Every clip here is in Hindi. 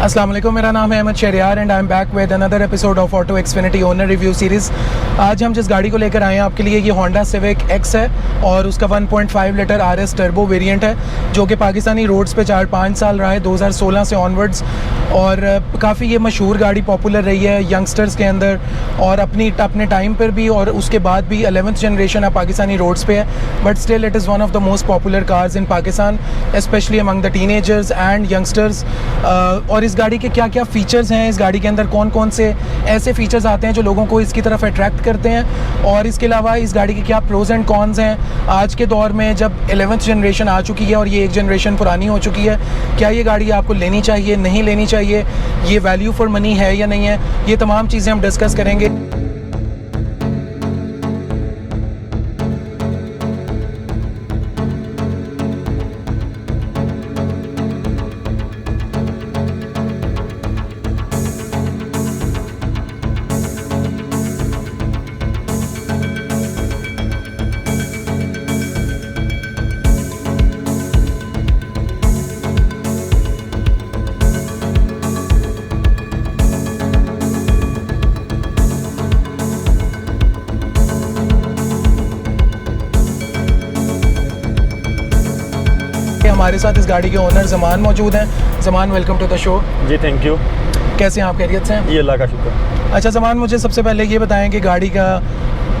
अस्सलाम वालेकुम, मेरा नाम है Ahmad Shahryar and I am back with another episode of auto Xfinity owner review series. आज हम जिस गाड़ी को लेकर आए हैं आपके लिए ये होंडा सिविक एक्स है और उसका 1.5 लीटर RS टर्बो वेरिएंट है जो कि पाकिस्तानी रोड्स पे 4-5 साल रहा है 2016 से ऑनवर्ड्स, और काफ़ी ये मशहूर गाड़ी पॉपुलर रही है यंगस्टर्स के अंदर और अपने टाइम पर भी, और उसके बाद भी 11th जनरेशन अब पाकिस्तानी रोड्स पे है, but still it is one of the most popular cars in Pakistan specially among the teenagers and youngsters. और इस गाड़ी के क्या क्या फ़ीचर्स हैं, इस गाड़ी के अंदर कौन कौन से ऐसे फ़ीचर्स आते हैं जो लोगों को इसकी तरफ अट्रैक्ट करते हैं, और इसके अलावा इस गाड़ी के क्या प्रोज एंड कॉन्स हैं आज के दौर में जब 11th जनरेशन आ चुकी है और ये एक जनरेशन पुरानी हो चुकी है। क्या ये गाड़ी आपको लेनी चाहिए, नहीं लेनी चाहिए, ये वैल्यू फॉर मनी है या नहीं है, ये तमाम चीज़ें हम डिस्कस करेंगे। हमारे साथ इस गाड़ी के ओनर ज़मान मौजूद हैं। Zaman, welcome to the show. जी थैंक यू। कैसे हैं आप, खैरियत से हैं? ये अल्लाह का शुक्र। अच्छा ज़मान, मुझे सबसे पहले ये बताएं कि गाड़ी का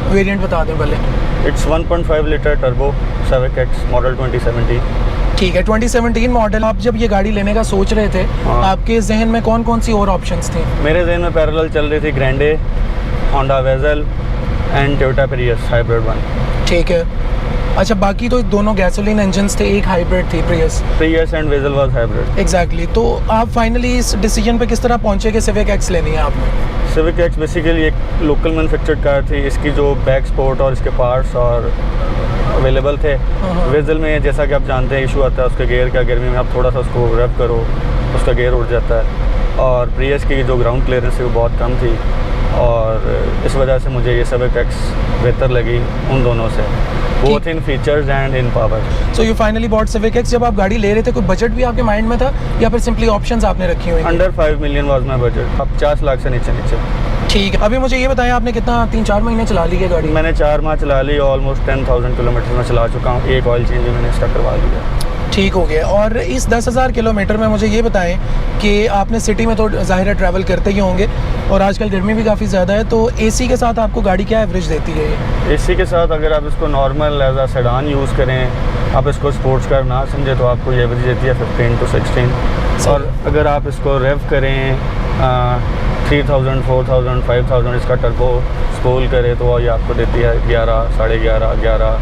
वेरिएंट बता दें पहले। It's 1.5 litre turbo civic x model 2017। ठीक है, 2017 मॉडल। आप जब ये गाड़ी लेने का सोच रहे थे, हाँ। आपके जहन में कौन कौन सी और ऑप्शंस थी? मेरे जहन में पैरेलल चल रही थी Grande, Honda Vezel and Toyota Prius hybrid 1। ठीक है। अच्छा, बाकी तो दोनों गैसोलीन इंजन्स थे, एक हाइब्रिड थी Prius and Vezel was hybrid. Exactly. तो आप फाइनली इस डिसीजन पे किस तरह पहुंचे कि सिविक एक्स लेनी है आपने? सिविक एक्स बेसिकली एक लोकल मैन्युफैक्चर्ड कार थी, इसकी जो बैक सपोर्ट और इसके पार्ट्स और अवेलेबल थे। वेजल में जैसा कि आप जानते हैं इशू आता है उसके गियर का, गर्मी में आप थोड़ा सा उसको रेव करो उसका गियर उड़ जाता है, और प्रियस की जो ग्राउंड क्लियरेंस थी वो बहुत कम थी, और इस वजह से मुझे ये सिविक एक्स बेहतर लगी उन दोनों से, both in features and in power. So you finally bought Civic X. जब आप गाड़ी ले रहे थे कोई बजट भी आपके माइंड में था या फिर सिंपली ऑप्शंस आपने रखी हुई? Under 5 million was my budget, अब 50 लाख से नीचे। ठीक है। अभी मुझे ये बताएं, आपने कितना 3-4 महीने चला ली है गाड़ी? मैंने 4 माह चला ली, ऑलमोस्ट 10,000 किलोमीटर में चला चुका हूँ। एक ऑयल चेंज भी मैंने इसका करवा लिया। ठीक हो गया। और इस 10,000 किलोमीटर में मुझे ये बताएं कि आपने सिटी में तो ज़ाहिर है ट्रैवल करते ही होंगे और आजकल गर्मी भी काफ़ी ज़्यादा है, तो एसी के साथ आपको गाड़ी क्या एवरेज देती है ये? एसी के साथ अगर आप इसको नॉर्मल एज आ सेडान यूज़ करें, आप इसको स्पोर्ट्स कार ना समझे, तो आपको ये एवरेज देती है 15 to 16। और अगर आप इसको रेव करें 3000, 4000, 5000 इसका टर्बो स्पोल करे तो ये आपको देती है 11, 11.5,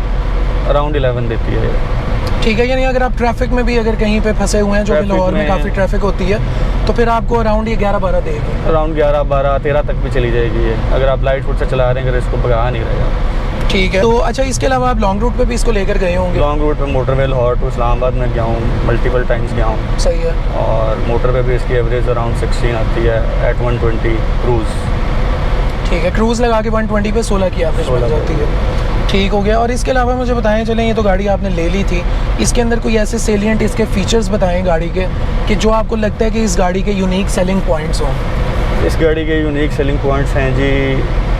अराउंड 11 देती है। ठीक है। यानी अगर आप ट्रैफिक में भी अगर कहीं पे फंसे हुए हैं, जो कि लाहौर में काफ़ी ट्रैफिक होती है, तो फिर आपको अराउंड ये 11-12 देगी। अराउंड 11, 12, 13 तक भी चली जाएगी ये, अगर आप लाइट फुट से चला रहे हैं, अगर इसको भगा नहीं रहेगा। ठीक है। तो अच्छा, इसके अलावा आप लॉन्ग रूट पे भी इसको लेकर गए होंगे? लॉन्ग रूट पे मोटरवे लाहौर टू इस्लामाबाद में गया हूँ, मल्टीपल टाइम्स गया हूँ। सही है। और मोटर पे भी इसकी एवरेज अराउंड 16 आती है एट 120 क्रूज़। ठीक है। क्रूज़ लगा के 120 पे 16 की एवरेज मिल जाती है। ठीक हो गया। और इसके अलावा मुझे बताएं, चलें ये तो गाड़ी आपने ले ली थी, इसके अंदर कोई ऐसे सेलिएंट इसके फीचर्स बताएं गाड़ी के कि जो आपको लगता है कि इस गाड़ी के यूनिक सेलिंग पॉइंट्स हों? इस गाड़ी के यूनिक सेलिंग पॉइंट्स हैं जी,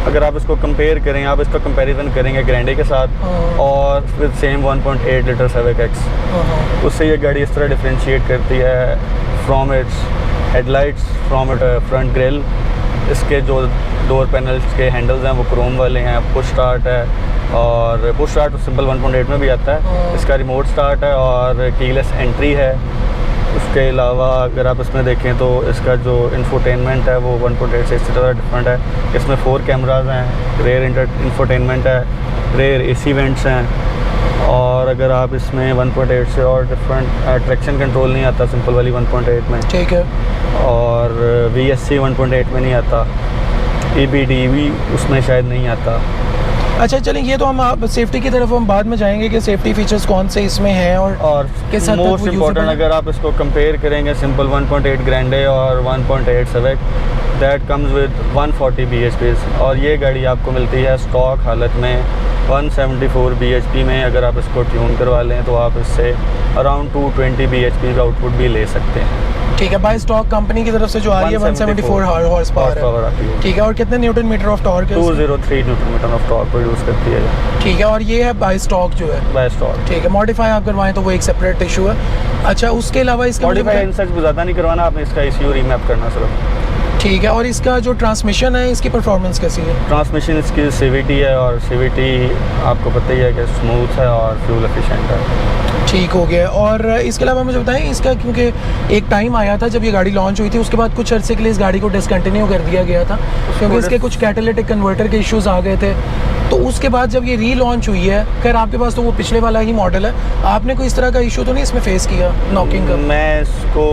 अगर आप इसको कंपेयर करें, आप इसका कंपैरिजन करेंगे ग्रैंडे के साथ और with same 1.8 litre civic x, उससे ये गाड़ी इस तरह डिफरेंशिएट करती है from its headlights, from it front grille. इसके जो डोर पैनल्स के हैंडल्स हैं वो क्रोम वाले हैं, पुश स्टार्ट है, और पुश स्टार्ट सिंपल 1.8 में भी आता है। इसका रिमोट स्टार्ट है और कीलेस एंट्री है। उसके अलावा अगर आप इसमें देखें तो इसका जो इंफोटेनमेंट है वो 1.8 से इससे ज़्यादा डिफरेंट है। इसमें 4 कैमराज हैं, रेयर इंफोटेनमेंट है, रेयर एसी वेंट्स हैं, और अगर आप इसमें 1.8 से और डिफरेंट ट्रैक्शन कंट्रोल नहीं आता सिंपल वाली 1.8 में। ठीक है। और VSC 1.8 में नहीं आता, EBD भी उसमें शायद नहीं आता। अच्छा चलें, ये तो हम आप सेफ्टी की तरफ हम बाद में जाएंगे कि सेफ्टी फीचर्स कौन से इसमें हैं और किस हद तक मोस्ट इम्पॉर्टेंट अगर आप इसको कंपेयर करेंगे सिंपल 1.8 ग्रैंडे और 1.8 civic, that comes with 140 bhps, और ये गाड़ी आपको मिलती है स्टॉक हालत में 174 bhp में। अगर आप इसको ट्यून करवा लें तो आप इससे अराउंड 220 bhp का आउटपुट भी ले सकते हैं। ठीक है, बाय स्टॉक कंपनी की तरफ से जो आ रही है 174 हॉर्स पावर आती है। ठीक है, और कितने न्यूटन मीटर ऑफ टॉर्क है? 203 newton metre of torque produce करती है। ठीक है, और ये है बाय स्टॉक जो है? By stock. ठीक है, मॉडिफाई आप करवाएं तो वो एक सेपरेट इशू है। अच्छा, उसके अलावा इसका मॉडिफाई इन सच ज़्यादा नहीं करवाना, आपने इसका इशू रीमैप करना सिर्फ। ठीक है, और इसका जो ट्रांसमिशन है इसकी परफॉर्मेंस कैसी है? ट्रांसमिशन इसकी CVT है, और CVT आपको पता ही है कि स्मूथ है और फ्यूल एफिशिएंट है। ठीक हो गया। और इसके अलावा मुझे बताएं इसका, क्योंकि एक टाइम आया था जब ये गाड़ी लॉन्च हुई थी, उसके बाद कुछ अरसे के लिए इस गाड़ी को डिसकंटिन्यू कर दिया गया था क्योंकि इसके कुछ कैटालिटिक कन्वर्टर के इश्यूज आ गए थे। तो उसके बाद जब ये री लॉन्च हुई है, खैर आपके पास तो वो पिछले वाला ही मॉडल है, आपने कोई इस तरह का इशू तो नहीं इसमें फेस किया नॉकिंग का? मैं इसको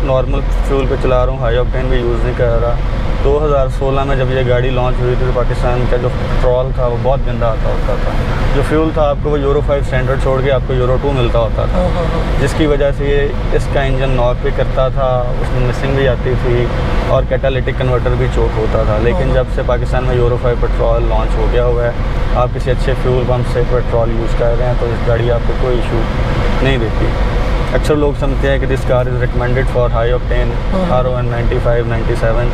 नॉर्मल फ्यूल पे चला रहा हूँ, हाई ऑक्टेन भी यूज़ नहीं कर रहा। 2016 में जब ये गाड़ी लॉन्च हुई थी तो पाकिस्तान का जो पेट्रोल था वो बहुत गंदा आता होता था। जो फ्यूल था आपको वो यूरो 5 स्टैंडर्ड छोड़ के आपको यूरो 2 मिलता होता था, जिसकी वजह से ये इसका इंजन नॉक भी करता था, उसमें मिसिंग भी आती थी और कैटालिटिक कन्वर्टर भी चोक होता था। लेकिन जब से पाकिस्तान में यूरो 5 पेट्रोल लॉन्च हो गया हुआ है, आप किसी अच्छे फ्यूल पम्प से पेट्रोल यूज़ कर रहे हैं तो इस गाड़ी आपको कोई इशू नहीं देती। अक्सर लोग समझते हैं कि this car is recommended for high octane RON 95, 97,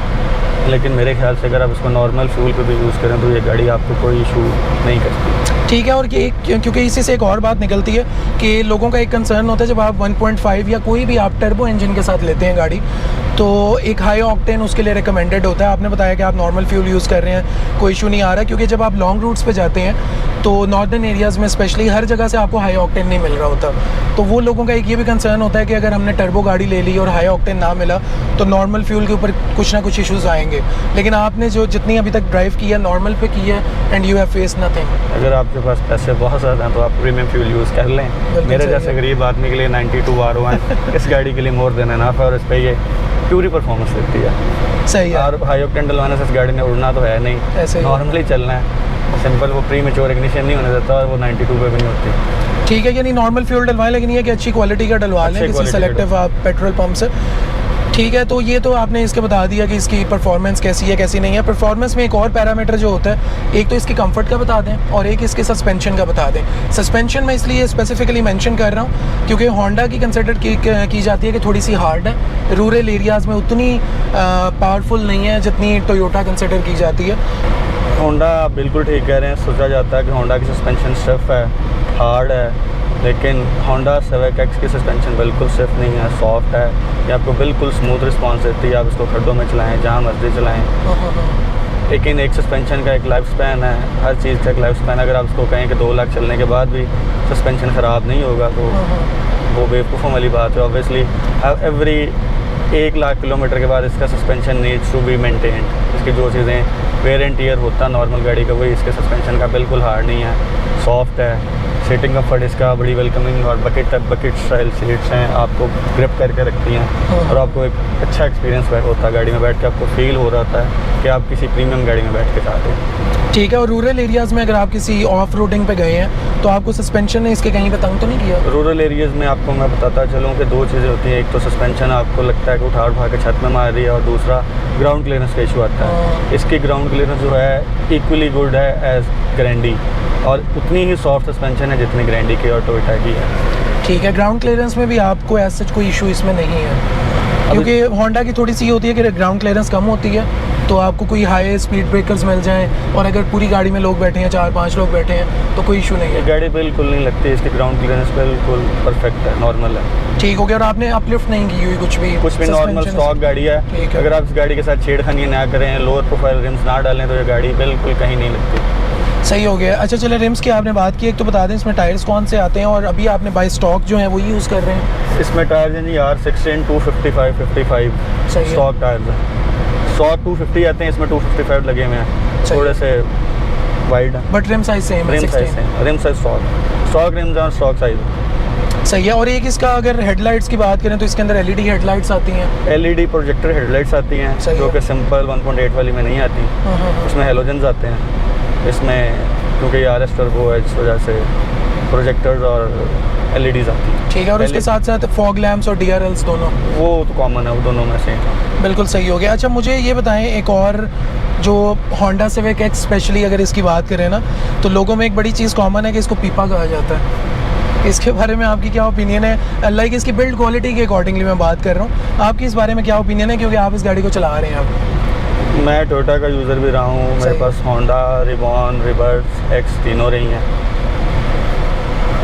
लेकिन मेरे ख्याल से अगर आप इसको नॉर्मल फ्यूल पे भी यूज़ करें तो ये गाड़ी आपको कोई इशू नहीं करती। ठीक है, और ये क्योंकि इसी से एक और बात निकलती है कि लोगों का एक कंसर्न होता है जब आप 1.5 या कोई भी आप टर्बो इंजन के साथ लेते हैं गाड़ी, तो एक हाई ऑक्टेन उसके लिए रिकमेंडेड होता है। आपने बताया कि आप नॉर्मल फ्यूल यूज़ कर रहे हैं, कोई इशू नहीं आ रहा, क्योंकि जब आप लॉन्ग रूट्स पे जाते हैं तो नॉर्दर्न एरियाज़ में स्पेशली हर जगह से आपको हाई ऑक्टेन नहीं मिल रहा होता। तो वो लोगों का एक ये भी कंसर्न होता है कि अगर हमने टर्बो गाड़ी ले ली और हाई ऑक्टेन ना मिला तो नॉर्मल फ्यूल के ऊपर कुछ ना कुछ इश्यूज़ आएंगे। लेकिन आपने जो जितनी अभी तक ड्राइव की है नॉर्मल पे की है and you have face nothing. अगर आपके पास पैसे बहुत ज़्यादा हैं तो आप प्रीमियम फ्यूल यूज़ कर लें। मेरे जैसे गरीब आदमी के लिए 92 RON इस गाड़ी के लिए मोर देन एनफ है, और इस पर ये पूरी परफॉर्मेंस देती है। सही है। और हाई ऑक्टेन डलवाने से इस गाड़ी ने उड़ना तो है नहीं, ऐसे ही नॉर्मली चलना है सिंपल। वो प्री मैच्योर इग्निशन नहीं होने देता और वो 92 पे भी नहीं होती। ठीक है, यानी नॉर्मल फ्यूल डलवाएं, लेकिन ये कि अच्छी क्वालिटी का डलवा लें किसी सेलेक्टिव आप पेट्रोल पंप से। ठीक है, तो ये तो आपने इसके बता दिया कि इसकी परफॉर्मेंस कैसी है कैसी नहीं है। परफॉर्मेंस में एक और पैरामीटर जो होता है, एक तो इसकी कंफर्ट का बता दें और एक इसके सस्पेंशन का बता दें। सस्पेंशन मैं इसलिए स्पेसिफिकली मेंशन कर रहा हूँ क्योंकि होंडा की कंसिडर की जाती है कि थोड़ी सी हार्ड है, रूरल एरियाज़ में उतनी पावरफुल नहीं है जितनी टोयोटा कंसिडर की जाती है। होंडा आप बिल्कुल ठीक कह रहे हैं। सोचा जाता है कि होंडा की सस्पेंशन स्टिफ है, हार्ड है, लेकिन होंडा सिविक एक्स की सस्पेंशन बिल्कुल स्टिफ नहीं है, सॉफ्ट है। ये आपको बिल्कुल स्मूथ रिस्पांस देती है, आप इसको खड्डों में चलाएं, जहाँ मर्जी चलाएं। लेकिन एक सस्पेंशन का एक लाइफ स्पैन है, हर चीज़ का एक लाइफ स्पैन। अगर आप इसको कहें कि 2 लाख चलने के बाद भी सस्पेंशन ख़राब नहीं होगा तो वो बेवकूफ़ों वाली बात है। ऑब्वियसली एवरी 1 लाख किलोमीटर के बाद इसका suspension needs to be maintained. इसकी जो चीज़ें वेयर एंड टीयर होता है नॉर्मल गाड़ी का, वही इसके सस्पेंशन का बिल्कुल हार्ड नहीं है, सॉफ्ट है। सीटिंग कम्फर्ट इसका बड़ी वेलकमिंग और बकेट स्टाइल सीट्स हैं, आपको ग्रिप करके रखती हैं और आपको एक अच्छा एक्सपीरियंस होता है गाड़ी में बैठ के। आपको फील हो रहा है कि आप किसी प्रीमियम गाड़ी में बैठ के जाते हैं। ठीक है, और रूरल एरियाज़ में अगर आप किसी ऑफ रोडिंग पे गए हैं तो आपको सस्पेंशन ने इसके कहीं पे तंग तो नहीं किया? रूरल एरियाज़ में आपको मैं बताता चलूँ कि 2 चीज़ें होती हैं। एक तो सस्पेंशन आपको लगता है कि उठा के छत में मार रही है, और दूसरा ग्राउंड क्लियरेंस का इशू आता है। इसकी ग्राउंड क्लियरेंस जो है इक्वली गुड है एज ग्रैंडी, और उतनी ही सॉफ्ट सस्पेंशन है जितनी ग्रैंडी की और टोयोटा की है। ठीक है, ग्राउंड क्लियरेंस में भी आपको एज सच कोई इशू इसमें नहीं है, क्योंकि होंडा की थोड़ी सी होती है कि ग्राउंड क्लियरेंस कम होती है तो आपको कोई हाई स्पीड ब्रेकर्स मिल जाएं, और अगर पूरी गाड़ी में लोग बैठे हैं, 4-5 लोग बैठे हैं तो कोई इशू नहीं है। गाड़ी बिल्कुल नहीं लगती, इसकी ग्राउंड क्लियरेंस बिल्कुल परफेक्ट है, नॉर्मल है। ठीक हो गया, और आपने अपलिफ्ट नहीं की हुई कुछ भी? नॉर्मल स्टॉक गाड़ी है। अगर आप इस गाड़ी के साथ छेड़खानी ना करें, लोअर प्रोफाइल रिम्स ना डालें तो ये गाड़ी बिल्कुल कहीं नहीं लगती। सही हो गया। अच्छा चले, रिम्स की आपने बात की, एक तो बता दें इसमें टायर्स कौन से आते हैं, और अभी आपने बाय स्टॉक जो है वो यूज़ कर रहे हैं? इसमें टायर्स हैं जी R16 255 स्टॉक टायर्स हैं। 250 आते हैं, इसमें 255 लगे हुए हैं, थोड़े से वाइड है, बट रिम साइज सेम है। रिम साइज स्टॉक रिम्स और स्टॉक साइज। सही है। और एक इसका अगर हेडलाइट्स की बात करें तो इसके अंदर LED हेडलाइट्स आती हैं, LED प्रोजेक्टर हेडलाइट्स आती हैं, जो कि सिंपल 1.8 वाली में नहीं आती, उसमें हेलोजन्स आते हैं। इसमें क्योंकि ये RS टर्बो है, इस वजह से प्रोजेक्टर्स और LEDs आती हैं। ठीक है, और उसके साथ साथ फॉग लैम्प्स और DRLs दोनों? वो तो कॉमन है, वो दोनों में से। बिल्कुल सही हो गया। अच्छा मुझे ये बताएं, एक और जो होंडा सिविक एक्स स्पेशली अगर इसकी बात करें ना, तो लोगों में एक बड़ी चीज़ कॉमन है कि इसको पीपा कहा जाता है। इसके बारे में आपकी क्या ओपिनियन है? लाइक इसकी बिल्ड क्वालिटी के अकॉर्डिंगली मैं बात कर रहा हूँ, आपकी इस बारे में क्या ओपिनियन है, क्योंकि आप इस गाड़ी को चला रहे हैं अब? मैं टोयोटा का यूज़र भी रहा हूँ, मेरे सही। पास होंडा, रिबॉन, रिवर्स, एक्स तीनों रही हैं।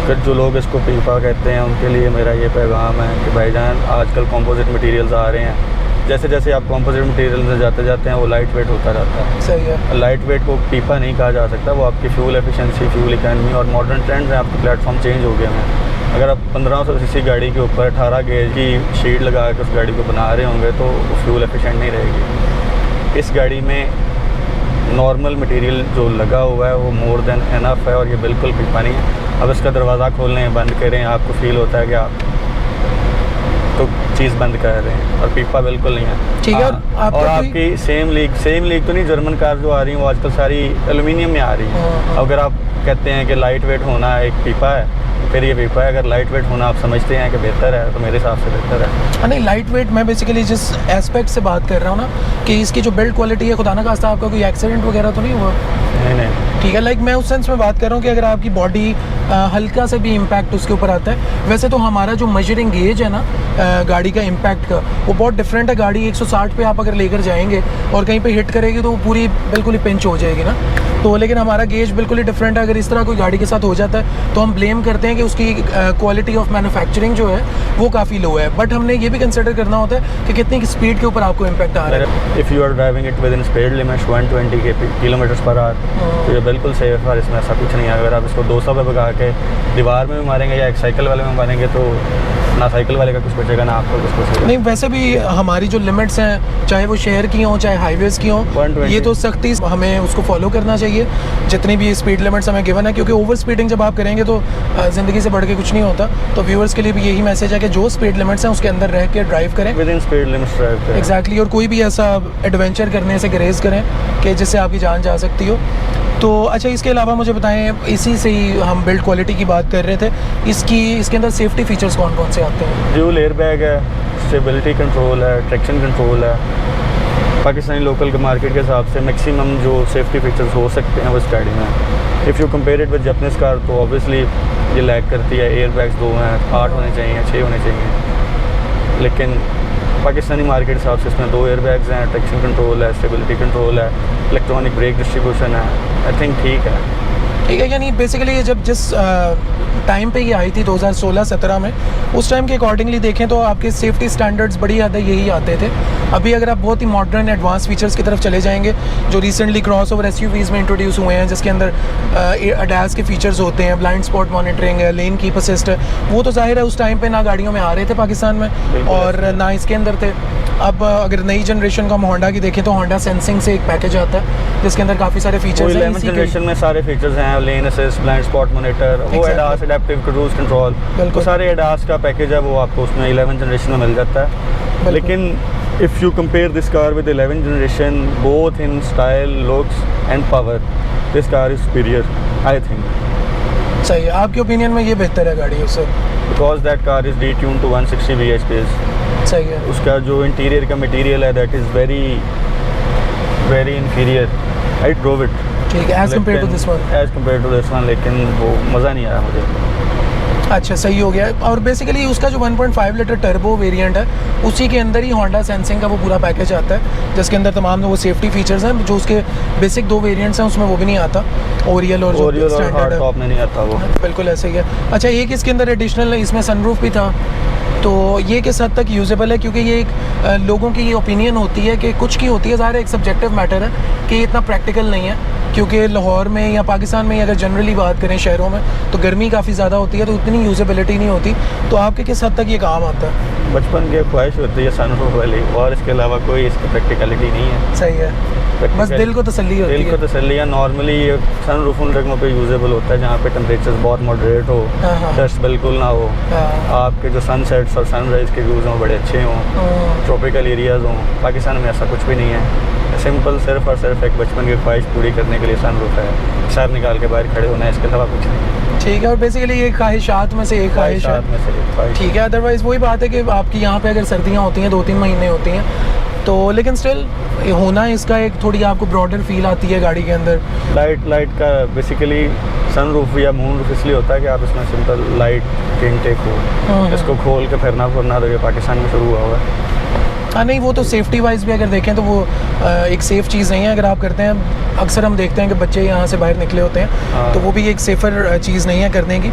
फिर जो लोग इसको पीपा कहते हैं उनके लिए मेरा ये पैगाम है कि भाईजान आजकल कंपोजिट मटेरियल्स आ रहे हैं, जैसे जैसे आप कंपोजिट मटेरियल में जाते जाते हैं वो लाइट वेट होता जाता है। सही है। लाइट वेट को पीपा नहीं कहा जा सकता, वो आपकी फ्यूल एफिशिएंसी, फ्यूल इकॉनमी और मॉडर्न ट्रेंड्स हैं, आपके प्लेटफॉर्म चेंज हो गए हैं। अगर आप 1500 सीसी गाड़ी के ऊपर 18 गेज की शीट लगा कर उस गाड़ी को बना रहे होंगे तो फ्यूल एफिशिएंट नहीं रहेगी। इस गाड़ी में नॉर्मल मटेरियल जो लगा हुआ है वो मोर देन एनफ है और ये बिल्कुल पीपा नहीं है। अब इसका दरवाज़ा खोलें बंद करें, आपको फील होता है कि आप तो चीज़ बंद कर रहे हैं, और पीपा बिल्कुल नहीं है। ठीक है। और आपकी सेम लीग तो नहीं, जर्मन कार जो आ रही हैं वो आजकल सारी एल्यूमिनियम में आ रही हैं। अगर आप कहते हैं कि लाइट वेट होना एक पीपा है, फिर ये पीपा है। अगर लाइट वेट होना आप समझते हैं कि बेहतर है तो मेरे हिसाब से बेहतर है। नहीं, लाइट वेट मैं बेसिकली जिस एस्पेक्ट से बात कर रहा हूँ ना, कि इसकी जो बिल्ड क्वालिटी है, खुदा ना खास्ता आपका कोई एक्सीडेंट वगैरह तो नहीं हुआ? नहीं। ठीक है। लाइक मैं उस सेंस में बात कर रहा हूँ कि अगर आपकी बॉडी हल्का से भी इम्पैक्ट उसके ऊपर आता है, वैसे तो हमारा जो मेजरिंग गेज है ना गाड़ी का इम्पैक्ट का, वो बहुत डिफरेंट है। गाड़ी 160 पे आप अगर लेकर जाएंगे और कहीं पे हिट करेगी तो वो पूरी बिल्कुल ही पिंच हो जाएगी ना, तो लेकिन हमारा गेज बिल्कुल ही डिफरेंट है। अगर इस तरह कोई गाड़ी के साथ हो जाता है तो हम ब्लेम करते हैं कि उसकी क्वालिटी ऑफ मैन्युफैक्चरिंग जो है वो काफ़ी लो है, बट हमने ये भी कंसिडर करना होता है कि कितनी स्पीड के ऊपर आपको इम्पैक्ट आ रहा है। If you are driving it within speed limit 120 kilometre per hour तो ये बिल्कुल सेफ है, और इसमें ऐसा कुछ नहीं है। अगर आप इसको 200 पे भगा के दीवार में भी मारेंगे या एक साइकिल वाले में मारेंगे तो ना साइकिल वाले का कुछ बचेगा ना आपको कुछ बचेगा। नहीं, वैसे भी हमारी जो लिमिट्स हैं, चाहे वो शहर की हों चाहे हाईवेज़ की हों, 120 ये तो सख्ती हमें उसको फॉलो करना चाहिए, जितनी भी स्पीड लिमिट्स हमें गिवन है, क्योंकि ओवर स्पीडिंग जब आप करेंगे तो ज़िंदगी से बढ़ के कुछ नहीं होता। तो व्यूअर्स के लिए भी यही मैसेज है कि जो स्पीड लिमिट्स हैं उसके अंदर रह के ड्राइव करें, with in speed limits drive करें। एग्जैक्टली। और कोई भी ऐसा एडवेंचर करने से ग्रेज करें कि जिससे आपकी जान जा सकती हो। तो अच्छा, इसके अलावा मुझे बताएं, इसी से ही हम बिल्ड क्वालिटी की बात कर रहे थे, इसके अंदर सेफ्टी फीचर्स कौन कौन से आते हैं? ड्यूल एयर बैग है, स्टेबिलिटी कंट्रोल है, ट्रैक्शन कंट्रोल है। पाकिस्तानी लोकल के मार्केट के हिसाब से मैक्सिमम जो सेफ्टी फीचर्स हो सकते हैं वो इस गाड़ी में। If you compare it with Japanese car तो ऑब्वियसली ये लैग करती है। एयर बैग्स 2 हैं, 8 होने चाहिए, 6 होने चाहिए, लेकिन पाकिस्तानी मार्केट के हिसाब से इसमें 2 एयर बैग्स हैं, ट्रैक्शन कंट्रोल है, स्टेबिलिटी कंट्रोल है, इलेक्ट्रॉनिक ब्रेक डिस्ट्रीब्यूशन है। आई थिंक ठीक है। ठीक है। यानी बेसिकली ये जब जिस टाइम पे ये आई थी 2016-17 में, उस टाइम के अकॉर्डिंगली देखें तो आपके सेफ्टी स्टैंडर्ड्स बड़ी ज़्यादा यही आते थे। अभी अगर आप बहुत ही मॉडर्न एडवांस फीचर्स की तरफ चले जाएंगे, जो रिसेंटली क्रॉस ओवर SUVs में इंट्रोड्यूस हुए हैं, जिसके अंदर ADAS के फीचर्स होते हैं, ब्लाइंड स्पॉट मॉनिटरिंग है, लेन कीप असिस्ट है, वो तो जाहिर है उस टाइम पे ना गाड़ियों में आ रहे थे पाकिस्तान में और ना इसके अंदर थे। अब अगर नई जनरेशन का हम होंडा की देखें तो होंडा सेंसिंग से एक पैकेज आता है जिसके अंदर काफ़ी सारे फीचर्स हैं। 11th जनरेशन में सारे फीचर्स हैं, लेन असिस्ट, ब्लाइंड स्पॉट मॉनिटर, वो ADAS एडेप्टिव क्रूज कंट्रोल, वो सारे ADAS का पैकेज है, वो आपको उसमें 11th जनरेशन में मिल जाता है। लेकिन if you compare this car with 11th generation both in style, looks and power, this car is superior I think. सही है। आपके ओपिनियन में ये बेहतर है गाड़ी उससे? Because that car is detune to 160 bhps। सही है। उसका जो इंटीरियर का मटेरियल है that is very very inferior. I drove it. ठीक है। As compare to this one, लेकिन वो मज़ा नहीं आया मुझे। अच्छा, सही हो गया। और बेसिकली उसका जो 1.5 लीटर टर्बो वेरिएंट है, उसी के अंदर ही होंडा सेंसिंग का वो पूरा पैकेज आता है, जिसके अंदर तमाम वो सेफ्टी फीचर्स हैं। जो उसके बेसिक 2 वेरिएंट्स हैं उसमें वो भी नहीं आता, ओरियल और जो स्टैंडर्ड है टॉप में नहीं आता वो। बिल्कुल ऐसे ही है। अच्छा, एक इसके अंदर एडिशनल इसमें सनरूफ भी था, तो ये किस हद तक यूजेबल है? क्योंकि ये एक लोगों की ये ओपिनियन होती है कि कुछ की होती है, ज़ाहिर है एक सब्जेक्टिव मैटर है कि ये इतना प्रैक्टिकल नहीं है, क्योंकि लाहौर में या पाकिस्तान में अगर जनरली बात करें शहरों में तो गर्मी काफ़ी ज़्यादा होती है, तो उतनी यूजेबिलिटी नहीं होती। तो आपके किस हद तक ये काम आता है? बचपन की ख्वाहिश होती है सनरूफ वाली, और इसके अलावा कोई इसकी प्रैक्टिकलिटी नहीं है। सही है। बस दिल को तसल्ली होती है। दिल को तसल्ली है। नॉर्मली ये सनरूफ उन जगहों पे यूजेबल होता है जहाँ पे टेम्परेचर बहुत मॉडरेट हो, डस्ट बिल्कुल ना हो, आपके जो सनसेट्स और सनराइज़ के व्यूज़ हों बड़े अच्छे हों, ट्रॉपिकल एरियाज़ हों। पाकिस्तान में ऐसा कुछ भी नहीं है। सिंपल सिर्फ और सिर्फ एक बचपन की ख्वाहिश पूरी करने के लिए सनरूफ है, सर निकाल के बाहर खड़े होना है, इसके अलावा कुछ नहीं। ठीक है। और बेसिकली ये ख्वाहिशात में से एक ख्वाहिश है। में से एक ख्वाहिश। ठीक है। अदरवाइज़ वही बात है कि आपकी यहाँ पे अगर सर्दियाँ होती हैं 2-3 महीने होती हैं, तो लेकिन स्टिल होना इसका एक थोड़ी आपको ब्रॉडर फील आती है गाड़ी के अंदर। लाइट का बेसिकली सनरूफ या मूनरूफ इसलिए होता है कि आप इसमें सिंपल लाइट इनटेक हो, इसको खोल के फिरना तो ये पाकिस्तान में शुरू हुआ है। हाँ नहीं, वो तो सेफ्टी वाइज भी अगर देखें तो वो एक सेफ़ चीज़ नहीं है अगर आप करते हैं। अक्सर हम देखते हैं कि बच्चे यहाँ से बाहर निकले होते हैं, तो वो भी एक सेफ़र चीज़ नहीं है करने की।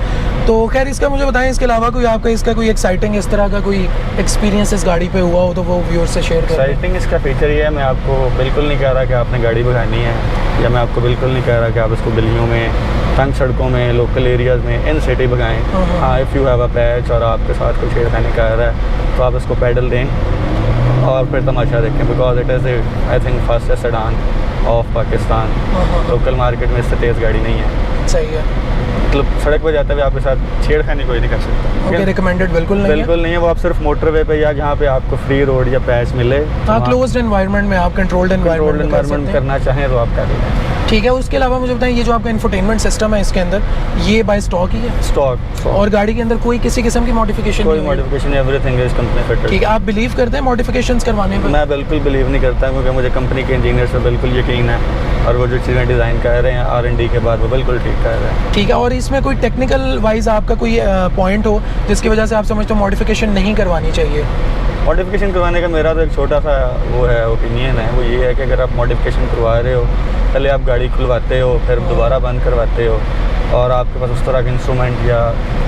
तो खैर इसका मुझे बताएं, इसके अलावा कोई आपका इसका कोई एक्साइटिंग इस तरह का कोई एक्सपीरियंस इस गाड़ी पे हुआ हो तो वो व्यूअर्स से शेयर करें। एक्साइटिंग इसका फीचर ये है, मैं आपको बिल्कुल नहीं कह रहा कि आपने गाड़ी भगानी है, या मैं आपको बिल्कुल नहीं कह रहा कि आप इसको गलियों में, तंग सड़कों में, लोकल एरियाज़ में, इन सिटी भगाएँ। हाँ, if you have a patch और आपके साथ कुछ छेड़खानी कर रहा है तो आप इसको पैडल दें और फिर तमाशा देखें, because it is I think first sedan of Pakistan. Local market में इससे तेज़ गाड़ी नहीं है। सही है, मतलब सड़क पर जाते हुए आपके साथ छेड़खानी कोई नहीं कर सकता। ओके, रिकमेंडेड बिल्कुल नहीं है। वो आप सिर्फ मोटरवे पे या जहाँ पे आपको फ्री रोड या पैच मिले, हाँ, क्लोज्ड एनवायरनमेंट में आप कंट्रोल्ड एनवायरनमेंट करना चाहें तो आप कर लें। ठीक है। उसके अलावा मुझे बताएं, ये जो आपका इंफोटेनमेंट सिस्टम है इसके अंदर, ये बाय स्टॉक ही है? स्टॉक। और गाड़ी के अंदर कोई किसी किस्म की मॉडिफिकेशन? कोई modification, everything is company fitted. ठीक है। आप बिलीव करते हैं मॉडिफिकेशंस करवाने पर? मैं बिल्कुल बिलीव नहीं करता, क्योंकि मुझे कंपनी के इंजीनियर से बिल्कुल यकीन है, और वो जो चीज़ें डिज़ाइन कर रहे हैं R&D के बाद वो बिल्कुल ठीक कर रहे हैं। ठीक है। और इसमें कोई टेक्निकल वाइज आपका कोई पॉइंट हो जिसकी वजह से आप समझते हो मॉडिफिकेशन नहीं करवानी चाहिए? मॉडिफिकेशन करवाने का मेरा तो एक छोटा सा वो है ओपिनियन है, वो ये है कि अगर आप मॉडिफिकेशन करवा रहे हो, पहले आप गाड़ी खुलवाते हो, फिर दोबारा बंद करवाते हो, और आपके पास उस तरह के इंस्ट्रूमेंट या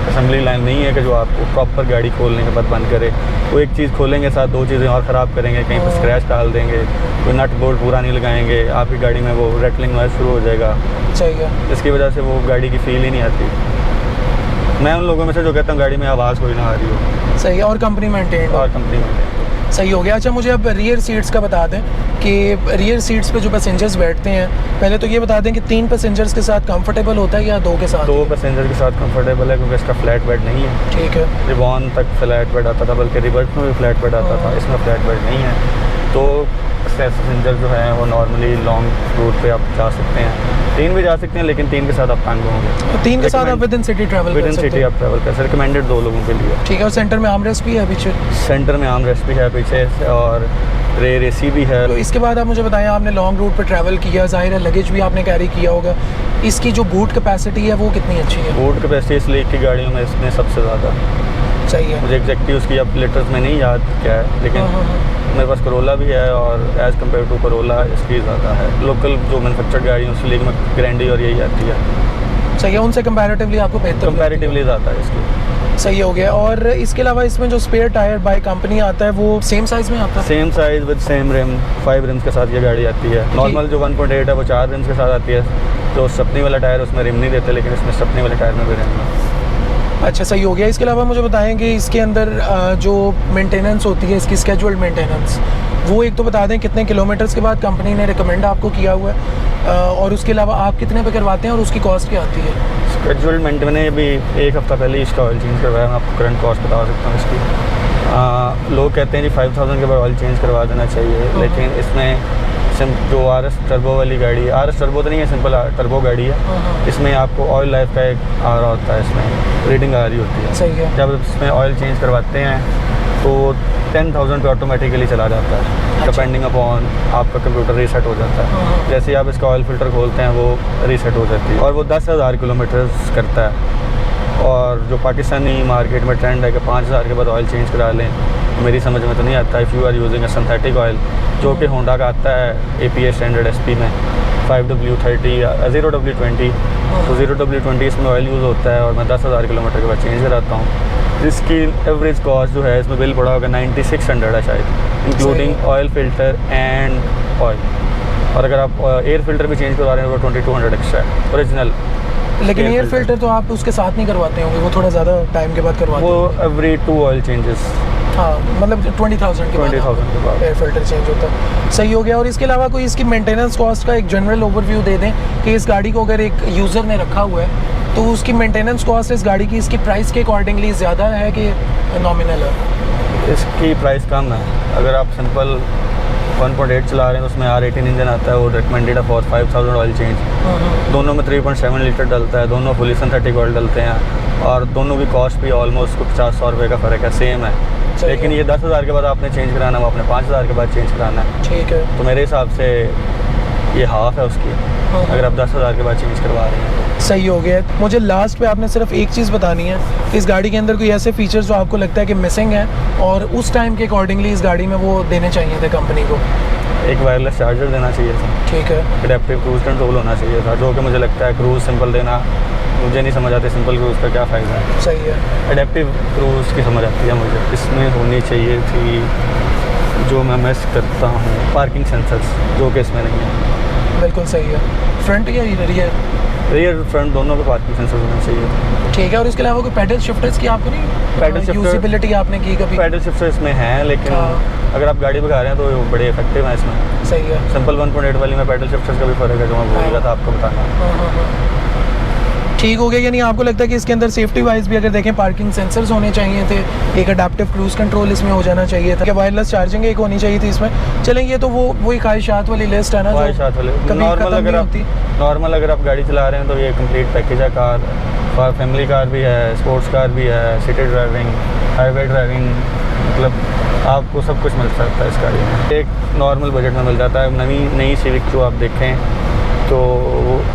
असेंबली लाइन नहीं है कि जो आपको प्रॉपर गाड़ी खोलने के बाद बंद करे। वो एक चीज़ खोलेंगे, साथ दो चीज़ें और ख़राब करेंगे, कहीं पर स्क्रैच डाल देंगे, कोई नट बोल्ट पूरा नहीं लगाएंगे, आपकी गाड़ी में वो रेटलिंग नॉइज़ शुरू हो जाएगा। चाहिए, इसकी वजह से वो गाड़ी की फील ही नहीं आती। मैं उन लोगों में से जो कहता हूँ गाड़ी में आवाज़ कोई ना आ रही हो। सही है। और कंपनी मेंटेन? और कंपनी मेंटेन। सही हो गया। अच्छा, मुझे अब रियर सीट्स का बता दें कि रियर सीट्स पे जो पैसेंजर्स बैठते हैं, पहले तो ये बता दें कि 3 पैसेंजर्स के साथ कंफर्टेबल होता है या 2 के साथ? 2 पैसेंजर के साथ कंफर्टेबल है, क्योंकि इसका फ्लैट बेड नहीं है। ठीक है। रिबॉन तक फ्लैट बेड आता था, बल्कि रिवर्स में भी फ्लैट बेड आता था, इसमें फ्लैट बेड नहीं है। तो पैसेंजर जो है वो नॉर्मली लॉन्ग रूट पे आप जा सकते हैं, 3 भी जा सकते हैं, लेकिन 3 के साथ आप तंग होंगे। 3 के साथ आप विद इन सिटी ट्रैवल कर सकते हैं? विद इन सिटी आप ट्रैवल कर सकते, रिकमेंडेड 2 लोगों के लिए। ठीक है। और सेंटर में आर्मरेस्ट भी है पीछे? सेंटर में आर्मरेस्ट भी है पीछे, और रेयर AC भी है। तो इसके बाद आप मुझे बताएं, आपने लॉन्ग रूट पर ट्रैवल किया, ज़ाहिर है लगेज भी आपने कैरी किया होगा, इसकी जो बूट कैपेसिटी है वो कितनी अच्छी है? बूट कैपेसिटी इस लीग की गाड़ियों में इसमें सबसे ज़्यादा। सही है। मुझे एग्जैक्टली उसकी अब लीटर्स में नहीं याद क्या है, लेकिन मेरे पास करोला भी है, और एज़ कम्पेयर टू करोला इसकी ज़्यादा है। लोकल जो मैनुफैक्चर्ड गाड़ी है उस लीग में ग्रैंडी और यही आती है। सही है। उनसे कंपैरेटिवली आपको बेहतर? कंपैरेटिवली ज़्यादा है इसकी। सही हो गया। और इसके अलावा इसमें जो स्पेयर टायर बाय कंपनी आता है वो सेम साइज़ में आता है? Same size with same rim, 5 rims के साथ ये गाड़ी आती है। नॉर्मल जो 1.8 है वो 4 रिम्स के साथ आती है, तो स्टपनी वाला टायर उसमें रिम नहीं देते, लेकिन इसमें स्टपनी वाले टायर में भी रिम है। अच्छा, सही हो गया। इसके अलावा मुझे बताएं कि इसके अंदर जो मेंटेनेंस होती है, इसकी स्केड्यूल्ड मेंटेनेंस, वो एक तो बता दें कितने किलोमीटर्स के बाद कंपनी ने रिकमेंड आपको किया हुआ है, और उसके अलावा आप कितने पे करवाते हैं और उसकी कॉस्ट क्या आती है? स्केड्यूल्ड मेंटेनेंस मैंने अभी 1 हफ़्ता पहले इसका ऑयल चेंज करवाया, मैं आपको करंट कॉस्ट बता सकता हूँ इसकी। लोग कहते हैं जी 5000 के बाद ऑयल चेंज करवा देना चाहिए, लेकिन इसमें जो RS टर्बो वाली गाड़ी है, RS टर्बो तो नहीं है, सिंपल टर्बो गाड़ी है, इसमें आपको ऑयल लाइफ का एक आ रहा होता है, इसमें रीडिंग आ रही होती है। सही है। जब इसमें ऑयल चेंज करवाते हैं तो 10,000 पे ऑटोमेटिकली चला जाता है, डिपेंडिंग अपॉन आपका कंप्यूटर रीसेट हो जाता है। जैसे ही आप इसका ऑयल फिल्टर खोलते हैं वो रीसेट हो जाती है, और वो 10,000 किलोमीटर करता है। और जो पाकिस्तानी मार्केट में ट्रेंड है कि 5,000 के बाद ऑयल चेंज करा लें, मेरी समझ में तो नहीं आता। If you are using a synthetic oil, जो कि होंडा का आता है APA स्टैंडर्ड SP में 5W30 या 0W20, तो 0W20 इसमें ऑयल यूज़ होता है, और मैं 10,000 किलोमीटर के बाद चेंज कराता हूँ, जिसकी एवरेज कॉस्ट जो है इसमें बिल पड़ा होगा 9600 है शायद, including oil filter and oil. और अगर आप एयर फिल्टर भी चेंज करवा रहे हैं तो 2200 एक्स्ट्रा है ओरिजिनल। लेकिन एयर फिल्टर तो आप उसके साथ नहीं करवाते होंगे, वो थोड़ा ज़्यादा टाइम के बाद करवाते वो होंगे? Every 2 oil changes. हाँ, मतलब 20,000 के बाद एयर फिल्टर चेंज होता है। सही हो गया। और इसके अलावा कोई इसकी मेंटेनेंस कॉस्ट का एक जनरल ओवरव्यू दे दें कि इस गाड़ी को अगर एक यूज़र ने रखा हुआ है तो उसकी मेंटेनेंस कॉस्ट इस गाड़ी की इसकी प्राइस के अकॉर्डिंगली ज़्यादा है कि नॉमिनल है? इसकी प्राइस कम है। अगर आप सिंपल 1.8 चला रहे हैं तो उसमें R18 इंजन आता है, वो रिकमेंडेड है फॉर 5000 ऑयल चेंज। दोनों में 3.7 लीटर डलता है, दोनों फुली सिंथेटिक ऑयल डलते हैं, और दोनों की कॉस्ट भी ऑलमोस्ट 50-100 रुपये का फ़र्क है, सेम है। सही लेकिन है। ये 10,000 के बाद आपने चेंज कराना, वो आपने 5,000 के बाद चेंज कराना है। ठीक है। तो मेरे हिसाब से ये हाफ़ है उसकी, हाँ। अगर आप 10,000 के बाद चेंज करवा रहे हैं। सही हो गया। मुझे लास्ट पे आपने सिर्फ एक चीज़ बतानी है, इस गाड़ी के अंदर कोई ऐसे फीचर्स जो आपको लगता है कि मिसिंग है और उस टाइम के अकॉर्डिंगली इस गाड़ी में वो देने चाहिए थे कंपनी को। एक वायरलेस चार्जर देना चाहिए था, ठीक है। एडेप्टिव क्रूज़ कंट्रोल होना चाहिए था, जो कि मुझे लगता है क्रूज़ सिंपल देना मुझे नहीं समझ आती, सिंपल क्रूज़ का क्या फ़ायदा है। सही है। एडेप्टिव क्रूज़ की समझ आती है मुझे, इसमें होनी चाहिए थी जो मैं मिस करता हूँ, पार्किंग सेंसर्स, जो कि इसमें नहीं है। बिल्कुल सही है। फ्रंट या रियर फ्रंट दोनों पे पार्किंग सेंसर होना चाहिए। ठीक है। और इसके अलावा कोई पैडल शिफ्टर्स की आपको नहीं, पैडल शिफ्टर यूजिबिलिटी आपने की कभी? पैडल शिफ्टर इसमें हैं, लेकिन हाँ। अगर आप गाड़ी भगा रहे हैं तो वो बड़े इफेक्टिव हैं इसमें। सही है। सिंपल 1.8 वाली में पैडल शिफ्टर्स का भी फ़र्क है, जो मैं भूल गया था आपको बताना। हाँ। ठीक हो गया। यानी आपको लगता है कि इसके अंदर सेफ्टी वाइज भी अगर देखें पार्किंग सेंसर्स होने चाहिए थे, एक अडेप्टिव क्रूज़ कंट्रोल इसमें हो जाना चाहिए था, वायरलेस चार्जिंग एक होनी चाहिए थी इसमें। चलेंगे तो वही ख्वाहिशात वाली लिस्ट है ना, ख्वाहिशात वाले नॉर्मल अगर आप गाड़ी चला रहे हैं तो ये कंप्लीट पैकेज है। कार फैमिली कार भी है, स्पोर्ट्स कार भी है, सिटी ड्राइविंग, हाईवे ड्राइविंग, मतलब आपको सब कुछ मिल सकता है इस गाड़ी में। एक नॉर्मल बजट में मिल जाता है। नई सिविक जो आप देखें तो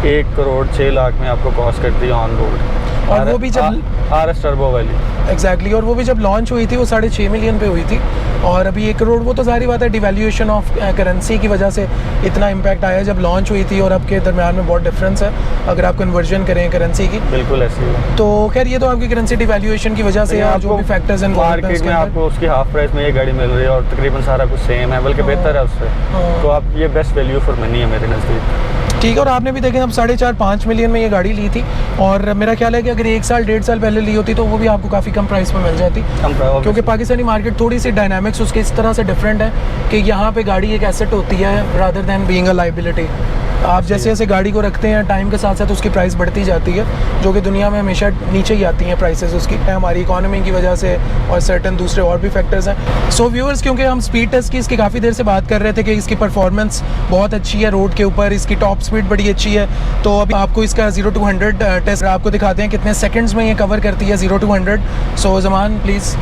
1,06,00,000 में आपको कॉस्ट करती है ऑन रोड, और वो भी जब RS टर्बो वाली। एग्जैक्टली। और वो भी जब लॉन्च हुई थी वो 6.5 मिलियन पे हुई थी, और अभी 1 करोड़। वो तो सारी बात है, डिवैल्यूएशन ऑफ करेंसी की वजह से इतना इम्पैक्ट आया जब लॉन्च हुई थी, और अब के दरमियान में बहुत डिफरेंस है अगर आप कन्वर्जन करें करेंसी की। बिल्कुल ऐसी है। तो खैर ये तो आपकी करेंसी डिवैल्यूएशन की वजह से है, जो भी फैक्टर्स हैं मार्केट में आपको उसकी हाफ प्राइस में ये गाड़ी मिल रही है और तकरीबन सारा कुछ सेम है, बल्कि बेहतर है उससे। तो आप ये बेस्ट वैल्यू फॉर मनी है मेरे नज़दीक। ठीक है। और आपने भी देखें अब 4.5-5 मिलियन में ये गाड़ी ली थी, और मेरा ख्याल है कि अगर 1 साल 1.5 साल पहले ली होती तो वो भी आपको काफ़ी कम प्राइस में मिल जाती, क्योंकि पाकिस्तानी मार्केट थोड़ी सी डायनामिक्स उसके इस तरह से डिफरेंट है कि यहाँ पे गाड़ी एक एसेट होती है rather than being a liability. आप जैसे जैसे गाड़ी को रखते हैं टाइम के साथ साथ उसकी प्राइस बढ़ती जाती है, जो कि दुनिया में हमेशा नीचे ही आती हैं प्राइसेस उसकी, हमारी इकोनॉमी की वजह से और सर्टन दूसरे और भी फैक्टर्स हैं। सो व्यूअर्स, क्योंकि हम स्पीड टेस्ट की इसकी काफ़ी देर से बात कर रहे थे कि इसकी परफॉर्मेंस बहुत अच्छी है रोड के ऊपर, इसकी टॉप स्पीड बड़ी अच्छी है, तो अभी आपको इसका 0 to 100 टेस्ट आपको दिखाते हैं कितने सेकेंड्स में ये कवर करती है 0 to 100। So Zaman please.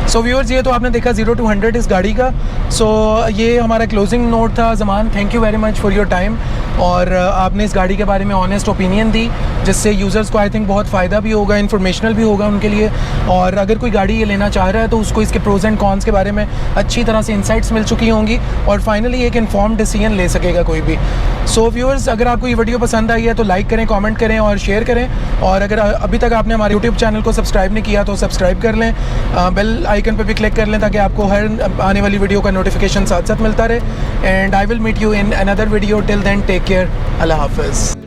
So viewers, ये तो आपने देखा 0 to 100 इस गाड़ी का। सो ये हमारा क्लोजिंग नोट था। Zaman, thank you very much for your time, और आपने इस गाड़ी के बारे में ऑनेस्ट ओपिनियन दी, जिससे यूज़र्स को आई थिंक बहुत फ़ायदा भी होगा, इन्फॉर्मेशनल भी होगा उनके लिए। और अगर कोई गाड़ी ये लेना चाह रहा है तो उसको इसके प्रोज एंड कॉन्स के बारे में अच्छी तरह से इंसाइट्स मिल चुकी होंगी, और फाइनली एक इन्फॉर्म्ड डिसीजन ले सकेगा कोई भी। सो व्यूअर्स, अगर आपको ये वीडियो पसंद आई है तो लाइक करें, कमेंट करें और शेयर करें, और अगर अभी तक आपने हमारे यूट्यूब चैनल को सब्सक्राइब नहीं किया तो सब्सक्राइब कर लें, बेल आइकन पर भी क्लिक कर लें ताकि आपको हर आने वाली वीडियो का नोटिफिकेशन साथ साथ मिलता रहे। And I will meet you in another video. Till then take care. अल्लाह हाफ़िज़।